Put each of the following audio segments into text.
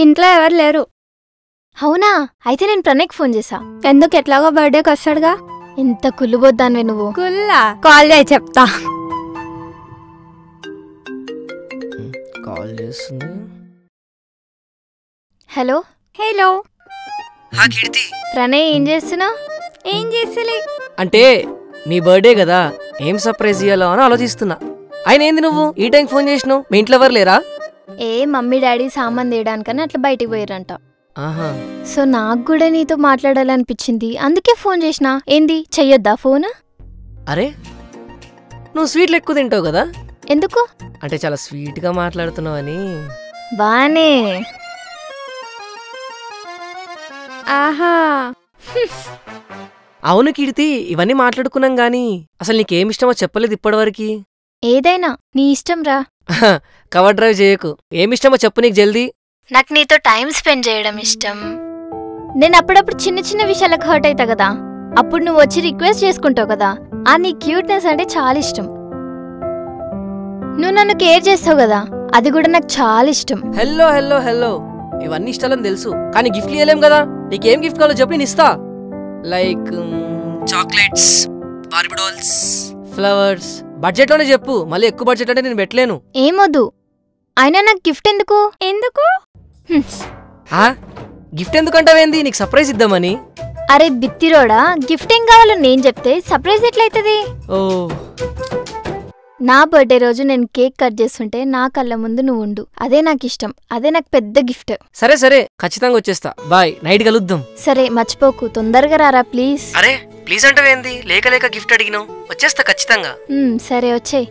ఇంట్లో ఎవరు లేరు. అవునా? అయితే నేను ప్రణయ్కి ఫోన్ చేసా. ఎందుకు? ఎట్లాగో బర్త్డేకి వస్తాడుగా. ఎంత కుళ్ళుబోద్దానివే నువ్వు. కుల్లా కాల్ చేయి చెప్తా. కాల్ చేస్తుంది. హలో. హలో కీర్తి. ప్రణయ్ ఏం చేస్తున్నావు? ఏం చేస్తలే. అంటే నీ బర్త్డే కదా, ఏం సర్ప్రైజ్ ఇయ్యాలో అని ఆలోచిస్తున్నా. ఆయన ఏంది నువ్వు ఈ టైంకి ఫోన్ చేసినావు? మీ ఇంట్లో ఎవరు లేరా? మమ్మీ డాడీ సామాన్ తీయడానికని అట్లా బయటికి పోయారంట. ఆహా. సో నాకు కూడా నీతో మాట్లాడాలనిపించింది, అందుకే ఫోన్ చేసినా. ఏంది చెయ్యొద్దా ఫోన్? అరే నువ్వు స్వీట్లు ఎక్కువ తింటావు కదా, ఎందుకు? అంటే చాలా స్వీట్ గా మాట్లాడుతున్నావు అని. బానే. ఆహా. అవును కీర్తి, ఇవన్నీ మాట్లాడుకున్నాం గానీ అసలు నీకేమిష్టమో చెప్పలేదు ఇప్పటివరకు. ఏదైనా నీ ఇష్టం రా. కవర్ డ్రైవ్ చేయకు. ఏమిష్టమో చెప్పు నీకు జల్దీ. నాకు నీతో టైం స్పెండ్ చేయడం ఇష్టం. నేను అప్పుడప్పుడు చిన్న చిన్న విషయాలకు హర్ట్ అవుతా కదా, అప్పుడు నువ్వు వచ్చి రిక్వెస్ట్ చేసుకుంటావు కదా, ఆ నీ క్యూట్నెస్ అంటే చాలా ఇష్టం. నువ్వు నన్ను కేర్ చేస్తావు కదా, అది కూడా నాకు చాలా ఇష్టం. హెల్లో హెల్లో హెల్లో, ఇవన్నీ ఇష్టాలని తెలుసు కానీ గిఫ్ట్లు ఇవ్వలేం కదా. నీకేం గిఫ్ట్ కావాలో చెప్పి నేను ఇస్తా. Like chocolates, Barbie dolls, flowers. Budget లోనే చెప్పు, మళ్ళీ ఎక్కువ బడ్జెట్ అంటే నేను పెట్టలేను. ఏమొద్దు. అయినా నాకు గిఫ్ట్ ఎందుకు? ఎందుకు? గిఫ్ట్ ఎందుకంటావేంది? నీకు సర్ప్రైజ్ ఇద్దామని. అరే బిత్తిరోడా, గిఫ్ట్ ఏం కావాలో నేను చెప్తే సర్ప్రైజ్ ఎట్లయితది? ఓ, నా బర్త్డే రోజు నేను కేక్ కట్ చేస్తుంటే నా కళ్ళ ముందు నువ్వు ఉండు, అదే నాకు ఇష్టం. అదే నాకు పెద్ద గిఫ్ట్. సరే సరే, ఖచ్చితంగా వచ్చేస్తా. బాయ్, నైట్ కలుద్దాం. సరే మర్చిపోకు, తొందరగా రారా ప్లీజ్. అరే ప్లీజ్ అంటావేంది? లేక లేక గిఫ్ట్ అడిగినావు, వచ్చేస్తా ఖచ్చితంగా. సరే వచ్చేయ్.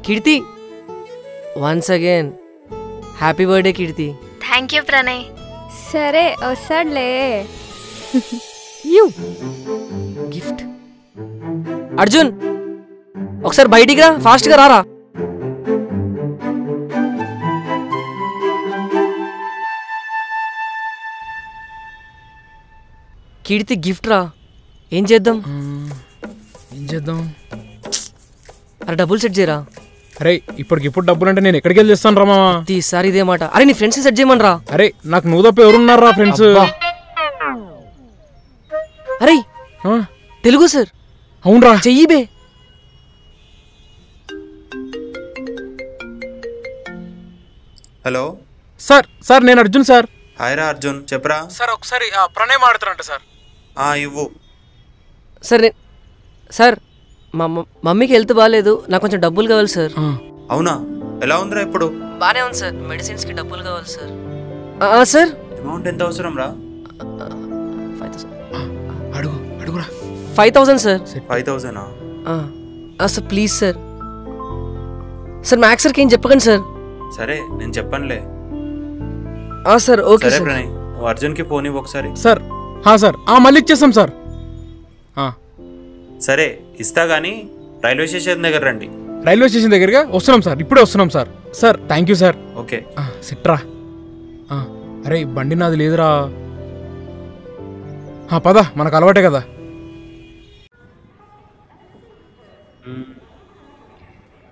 Keerthi, once again happy birthday Keerthi. Thank you Pranay. సరే వస్తాడులే. గిఫ్ట్. అర్జున్ ఒకసారి బయటికి రా, ఫాస్ట్ గా రారా. కీర్తి గిఫ్ట్ రా. ఏం చేద్దాం? అరే డబ్బులు సెట్ చేయరా. అరే ఇప్పటికిప్పుడు డబ్బులు అంటే నేను ఎక్కడికి వెళ్ళి చేస్తాను రా మామా. ఈసారి ఇదే మాట. అరే నీ ఫ్రెండ్స్ సెట్ చేయమని రా. అరే నాకు నువ్వు తప్ప ఎవరున్నారా ఫ్రెండ్స్? అరే తెలుగు సార్. అవునరా, చెయ్యి బే. Hello sir. సార్ నేను అర్జున్ సార్. హాయ్ రా అర్జున్, చెప్పరా. సార్ ఒకసారి ప్రణయ్ మాడుతారంట సార్. ఇవ్వు. సార్ మా మమ్మీకి హెల్త్ బాగాలేదు, నాకు కొంచెం డబ్బులు కావాలి సార్. అవునా, ఎలా ఉందిరా ఇప్పుడు? బానే ఉంది సార్, మెడిసిన్స్ కి డబ్బులు కావాలి సార్. సార్ అమౌంట్ ఎంత అవసరం రా? 5,000 sir. 5,000? Sir please sir. Sir max సార్కి ఏం చెప్పకండి సార్. సరే నేను చెప్పనులే. సార్ ఓకే సరే సార్. ప్రణయ్, అర్జున్కి ఫోన్ ఇవ్వు ఒకసారి. సార్ సార్ మళ్ళీ ఇచ్చేస్తాం సార్. సరే ఇస్తా గానీ రైల్వే స్టేషన్ దగ్గర రండి. రైల్వే స్టేషన్ దగ్గరగా వస్తున్నాం సార్, ఇప్పుడే వస్తున్నాం sir. Sir thank you sir. Okay సిట్రా. అరే బండి నాది లేదురా. పద, మనకు అలవాటే కదా.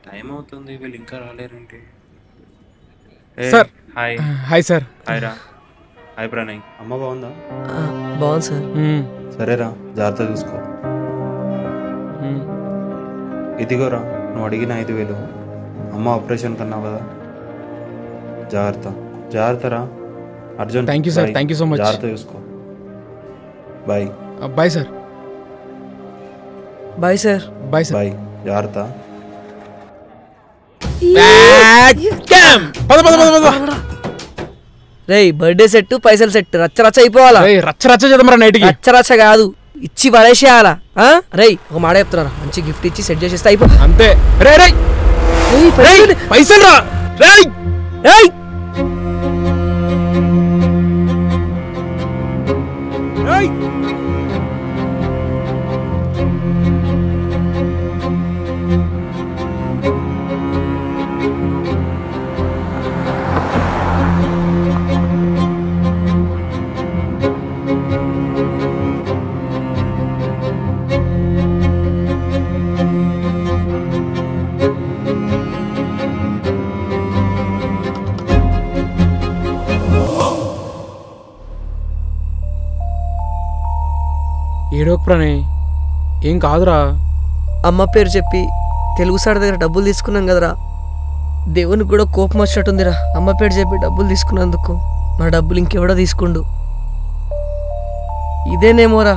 టైం అవుతుంది, వీళ్ళు ఇంకా రాలేరండి. Sir hi. Hi sir. Hi రా. హాయ్ ప్రణయ్, అమ్మ బాగుందా? బాగుంది సార్. సరేరా, జాగ్రత్త చూసుకో. ఇదిగోరా నువ్వు అడిగిన 5,000. అమ్మ ఆపరేషన్ కన్నావు కదా, జాగ్రత్త. జాగ్రత్తరా Arjun. Thank you sir, thank you so much. జాగ్రత్త చూసుకో. Bye. Bye sir. Bye sir. Bye sir. Bye, జాగ్రత్త. రేయ్ బర్త్డే సెట్, పైసలు సెట్, రచ్చ రచ్చ అయిపోవాలా. రచ్చ రచ్చ చేద్దాం నైట్కి. రచ్చ రచ్చ కాదు, ఇచ్చి పడేసేయాలా. రేయ్ ఒక మాట చెప్తున్నా, మంచి గిఫ్ట్ ఇచ్చి సెట్ చేసేస్తే అయిపో అంతే. రే రే పైసలు రా. రేయ్ రేయ్ ఏడోక్ ప్రణయ్, ఏం కాదురా. అమ్మ పేరు చెప్పి తెలుగు సార్ దగ్గర డబ్బులు తీసుకున్నాం కదరా, దేవునికి కూడా కోపం వచ్చినట్టుందిరా. అమ్మ పేరు చెప్పి డబ్బులు తీసుకున్నందుకు నా డబ్బులు ఇంకెవడో తీసుకుండు. ఇదేనేమోరా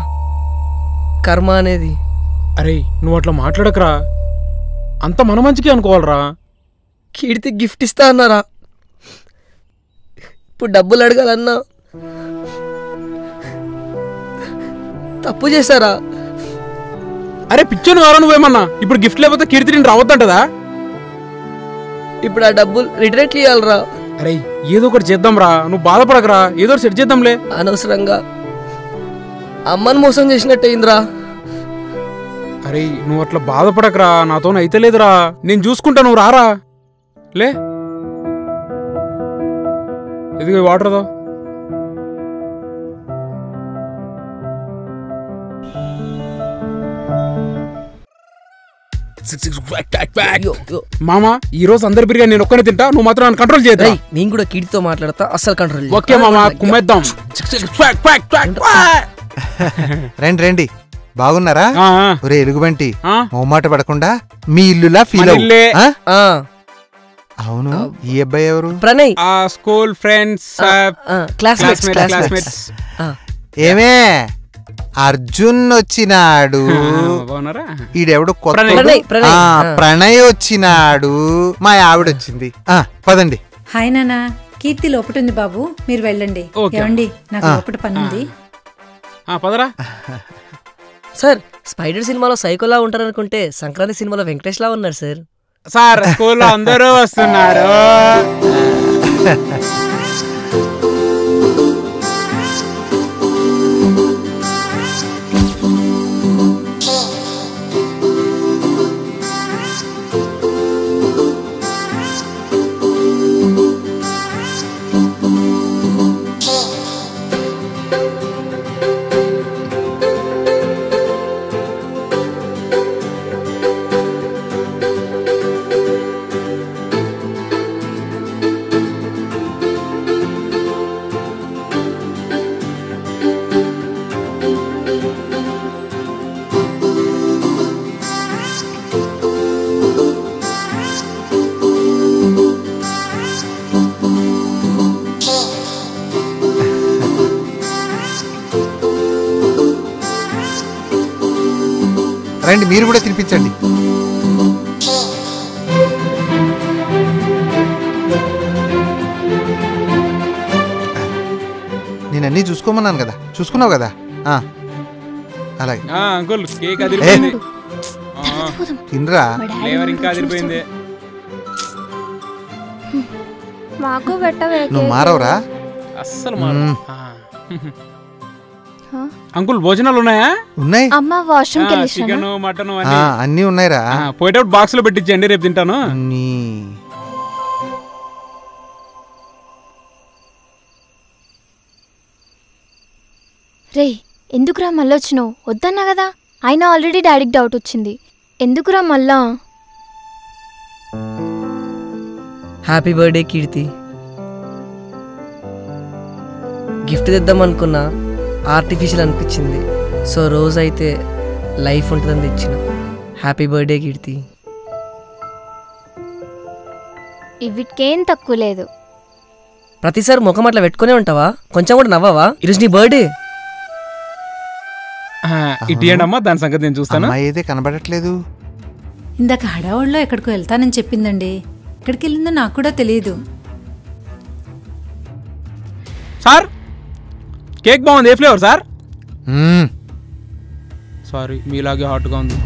కర్మ అనేది. అరే నువ్వు అట్లా మాట్లాడకరా, అంత మన మంచికి అనుకోవాలరా. కీర్తి గిఫ్ట్ ఇస్తా అన్నారా, ఇప్పుడు డబ్బులు అడగాలన్నా తప్పు చేశారా? అరే పిచ్చను వారా నువ్వేమన్నా, ఇప్పుడు గిఫ్ట్ లేకపోతే కీర్తి నేను రావద్దంటదా? ఇప్పుడు ఆ డబ్బులు రిటర్న్ ఇవ్వాలరా. అరే ఏదో ఒకటి చేద్దాంరా, నువ్వు బాధపడకరా, ఏదో ఒకటి సెట్ చేద్దాంలే. అనవసరంగా అమ్మని మోసం చేసినట్టయిందిరా. అరే నువ్వు అట్లా బాధపడకరా, నాతో అయితే లేదురా, నేను చూసుకుంటా, నువ్వు రారా. లే ఇదిగో వాటర్దో. మామా ఈ రోజు అందరి బిర్యానీ నేను ఒక్కనే తింటా, నువ్వు మాత్రం నన్ను కంట్రోల్ చేయద్దా. నేను కూడా కీర్తితో మాట్లాడతా, అస్సలు కంట్రోల్. ఓకే మామా, కుమ్మేద్దాం. రండి రండి, బాగున్నారా? ఒరే ఎలుగుబంటి, మొహమాట పడకుండా మీ ఇల్లులా ఫీల్ అవ్వు. అవును, ఈ అబ్బాయి ఎవరు? Pranay, school friends, classmates. ఏమే అర్జున్ వచ్చినాడు, ఈడెవడు కొత్త ప్రణయ్ వచ్చినాడు, మా ఆవిడ వచ్చింది. పదండి. హాయ్ నానా, కీర్తి లోపటుంది బాబు, మీరు వెళ్ళండి. ఏమండి, నాకు లోపల పనుంది. పదరా. సార్, స్పైడర్ సినిమాలో సైకోలా ఉంటారనుకుంటే సంక్రాంతి సినిమాలో వెంకటేష్ లా ఉన్నారు సార్. సార్ స్కూల్లో అందరూ వస్తున్నారు. రండి, మీరు కూడా తినిపించండి. నేను అన్నీ చూసుకోమన్నాను కదా, చూసుకున్నావు కదా. అలాగే అంకుల్, కేక్ అదిరిపోయింది. తినరా, ఫ్లేవర్ ఇంకా అదిరిపోయింది. మాకు పెట్టవే. నువ్వు మారవరా అస్సలు అంకుల్, భోజనాలు ఉన్నాయా? ఉన్నాయి. అమ్మ వాష్రూమ్ కి వెళ్ళి చికెన్, మటన్ అన్నీ ఉన్నాయిరా. పోయేటప్పుడు బాక్స్ లో పెట్టించండి, రేపు తింటాను. రే ఎందుకురా మళ్ళీ వచ్చినావు? వద్దన్నా కదా, అయినా ఆల్రెడీ డాడీకి డౌట్ వచ్చింది. ఎందుకురా మళ్ళా? హ్యాపీ బర్త్డే కీర్తి. గిఫ్ట్ తెద్దాం అనుకున్నా, ఆర్టిఫిషియల్ అనిపించింది. సో రోజైతే లైఫ్ ఉంటుందని తెచ్చిన. హ్యాపీ బర్త్డే కీర్తి. వీటికేం తక్కువ లేదు. ప్రతిసారి ముఖం అట్లా పెట్టుకునే ఉంటావా? కొంచెం కూడా నవ్వవా? ఈరోజు నీ బర్త్డే. ఇటీయండమ్మా, దాని సంగతి నేను చూస్తాను. అయితే కనబడట్లేదు. ఇందాక హడావుడిలో ఎక్కడికో వెళ్తానని చెప్పిందండి, ఎక్కడికి వెళ్ళిందో నాకు కూడా తెలియదు. సార్ కేక్ బాగుంది, ఏ ఫ్లేవర్ సార్? సారీ, మీలాగే హాట్గా ఉంది.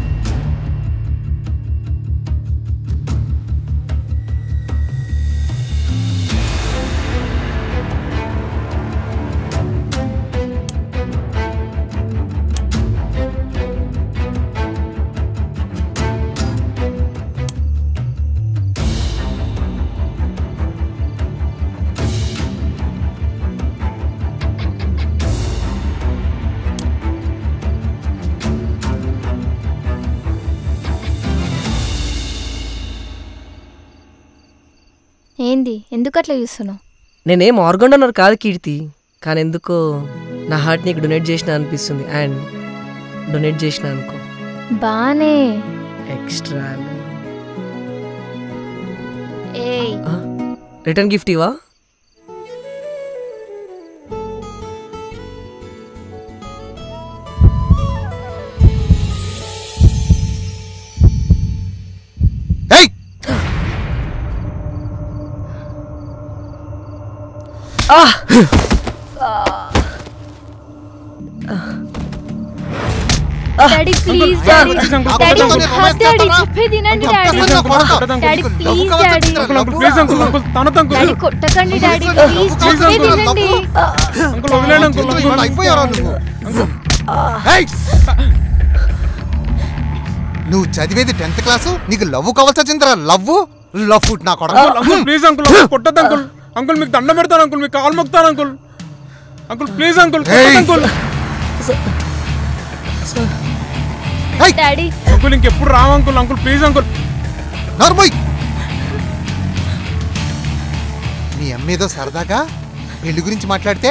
ఏంది, ఎందుకు అట్లా చూస్తున్నావు? నేనేం ఆర్గన్ డోనర్ కాదు కీర్తి, కానీ ఎందుకో నా హార్ట్ నీకు డొనేట్ చేసిన అనిపిస్తుంది. అండ్ డొనేట్ చేసిన అనుకో. బానే. ఎక్స్ట్రా ఏయ్ రిటర్న్ గిఫ్ట్ ఇవా? Daddy please daddy daddy daddy చెప్పేది వినండి daddy daddy please daddy please uncle uncle తనతో అంకుల్ డాడీ కొట్టకండి డాడీ ప్లీజ్ చెప్పేది వినండి అంకుల్ వదిలేండి అంకుల్ అయిపోయారా నువ్వు చదివేది 10th క్లాసు, నీకు లవ్ కావాల్సి వచ్చిందిరా. లవ్ ఫుట్ నా కొడుకు. అంకుల్ ప్లీజ్ అంకుల్ కొట్టద్దు అంకుల్. అంకుల్ మీకు దండం పెడతాను అంకుల్, మీకు కాలు మొక్కుతాను uncle. Uncle please uncle uncle daddy uncle ఇంకెప్పుడు రావు uncle. Uncle please uncle. Normal నీ అమ్మేదో సరదాగా పెళ్లి గురించి మాట్లాడితే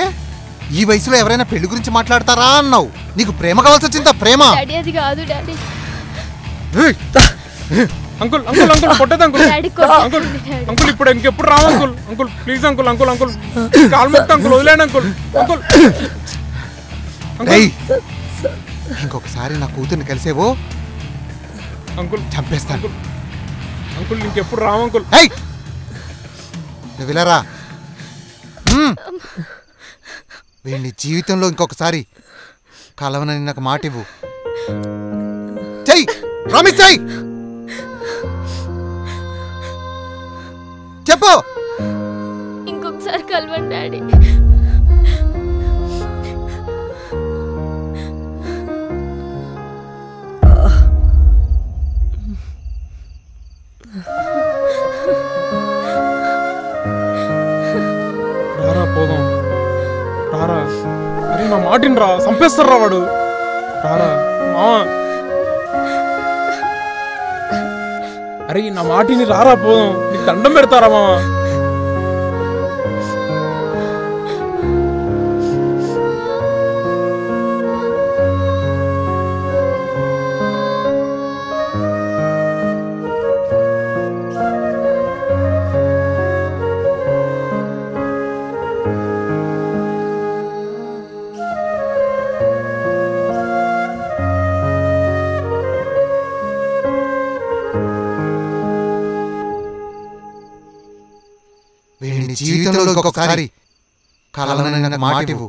ఈ వయసులో ఎవరైనా పెళ్లి గురించి మాట్లాడతారా అన్నావు. నీకు ప్రేమ కావాల్సి వచ్చిందా? ప్రేమ డాడీ అది కాదు డాడీ. అంకుల్ అంకుల్ అంకుల్ కొట్టదు అంకుల్. డాడీ అంకుల్ అంకుల్ ఇప్పుడు ఇంకెప్పుడు రావు uncle. Uncle please uncle uncle uncle కాలు మొక్కుతా అంకుల్, వదిలేండి అంకుల్. అంకుల్ ఇంకొకసారి నా కూతుర్ని కలిసేవో అంకుల్ చంపేస్తాను. అంకుల్ ఇంకెప్పుడు రావు అంకుల్. నువ్వు విలరా వీడిని జీవితంలో ఇంకొకసారి కలవనని నాకు మాట ఇవ్వు. చెయ్యి ప్రామిస్ చెయ్యి. చెప్పు. ఇంకొకసారి కలవండి డాడీ. రారా పోదాం రారా. అరే నా మాటిని రా, చంపేస్తారా వాడు. రారా మావా. అరే నా మాటిని రారా పోదాం, నీకు దండం పెడతారా మావా. వీడిని జీవితంలో ఇంకొకసారి కలవనని నాకు మాట ఇవ్వు.